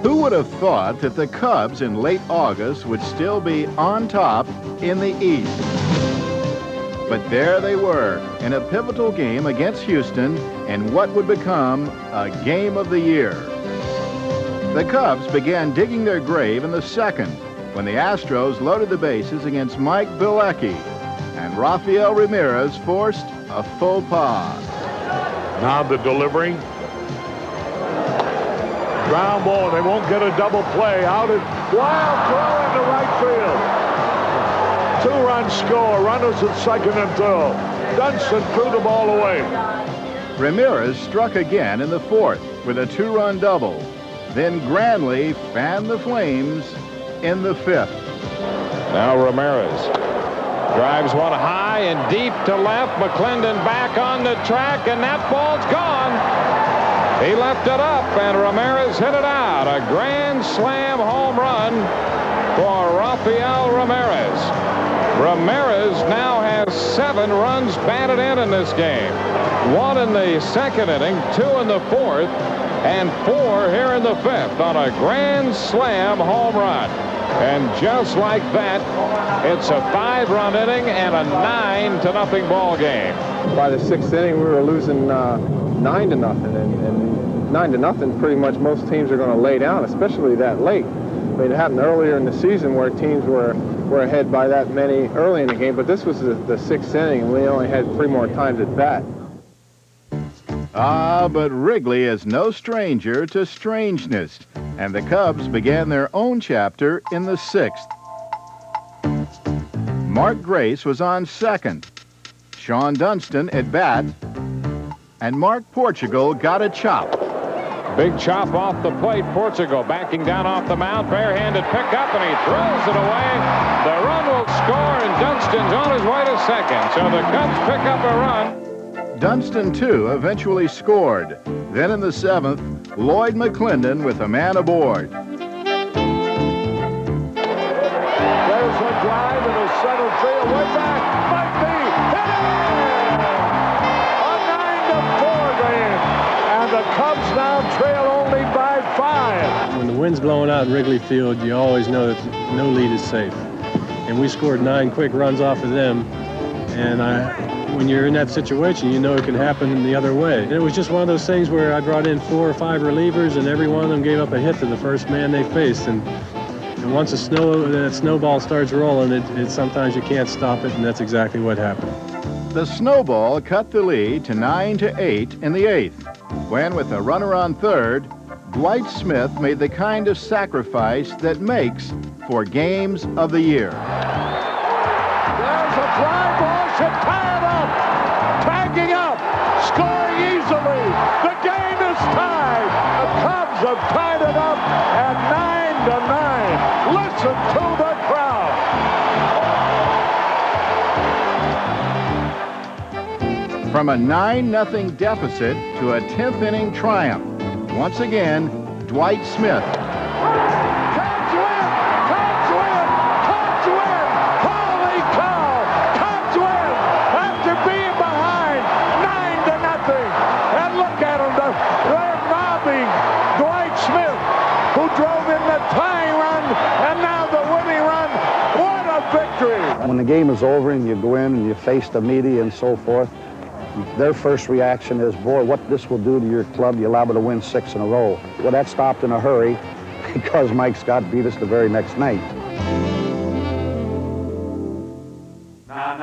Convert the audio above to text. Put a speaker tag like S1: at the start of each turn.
S1: Who would have thought that the Cubs in late August would still be on top in the East? But there they were in a pivotal game against Houston in what would become a game of the year. The Cubs began digging their grave in the second when the Astros loaded the bases against Mike Bilecki, and Rafael Ramirez forced a faux pas.
S2: Now the delivery. Ground ball. They won't get a double play. Out at wild throw into right field. Two-run score. Runners at second and third. Dunston threw the ball away.
S1: Ramirez struck again in the fourth with a two-run double. Then Granley fanned the flames in the fifth.
S3: Now Ramirez drives one high and deep to left. McClendon back on the track, and that ball's gone. He left it up, and Ramirez hit it out. A grand slam home run for Rafael Ramirez. Ramirez now has 7 runs batted in this game. 1 in the second inning, 2 in the fourth, and 4 here in the fifth on a grand slam home run. And just like that, it's a 5-run inning and a 9-0 ball game.
S4: By the 6th inning, we were losing 9-0, and 9-0, pretty much most teams are going to lay down, especially that late. I mean, it happened earlier in the season where teams were ahead by that many early in the game, but this was the 6th inning, and we only had 3 more times at bat.
S1: But Wrigley is no stranger to strangeness, and the Cubs began their own chapter in the 6th. Mark Grace was on second, Sean Dunston at bat, and Mark Portugal got a chop.
S3: Big chop off the plate. Portugal backing down off the mound. Barehanded pickup, and he throws it away. The run will score, and Dunston's on his way to second. So the Cubs pick up a run.
S1: Dunston, too, eventually scored. Then in the 7th, Lloyd McClendon with a man aboard.
S2: There's a drive in the center field. Way back. Might be. Hit it! A 9-4 game. And the Cubs now trail only by 5.
S5: When the wind's blowing out in Wrigley Field, you always know that no lead is safe. And we scored 9 quick runs off of them. And when you're in that situation, you know it can happen the other way. And it was just one of those things where I brought in 4 or 5 relievers, and every one of them gave up a hit to the first man they faced. And once that snowball starts rolling, it sometimes you can't stop it, and that's exactly what happened.
S1: The snowball cut the lead to 9-8 in the 8th, when with a runner on third, Dwight Smith made the kind of sacrifice that makes for games of the year.
S2: There's a fly ball. Should tie it up. Tagging up. Scoring easily. The game is tied. The Cubs have tied it up at 9-9. Listen to the crowd.
S1: From a 9-0 deficit to a 10th inning triumph. Once again, Dwight Smith.
S2: Cubs win! Cubs win! Cubs win! Holy cow! Cubs win! After being behind 9-0. And look at them. They're robbing Dwight Smith, who drove in the tying run, and now the winning run. What a victory!
S6: When the game is over and you go in and you face the media and so forth, their first reaction is, boy, what this will do to your club. You're liable to win 6 in a row. Well, that stopped in a hurry because Mike Scott beat us the very next night.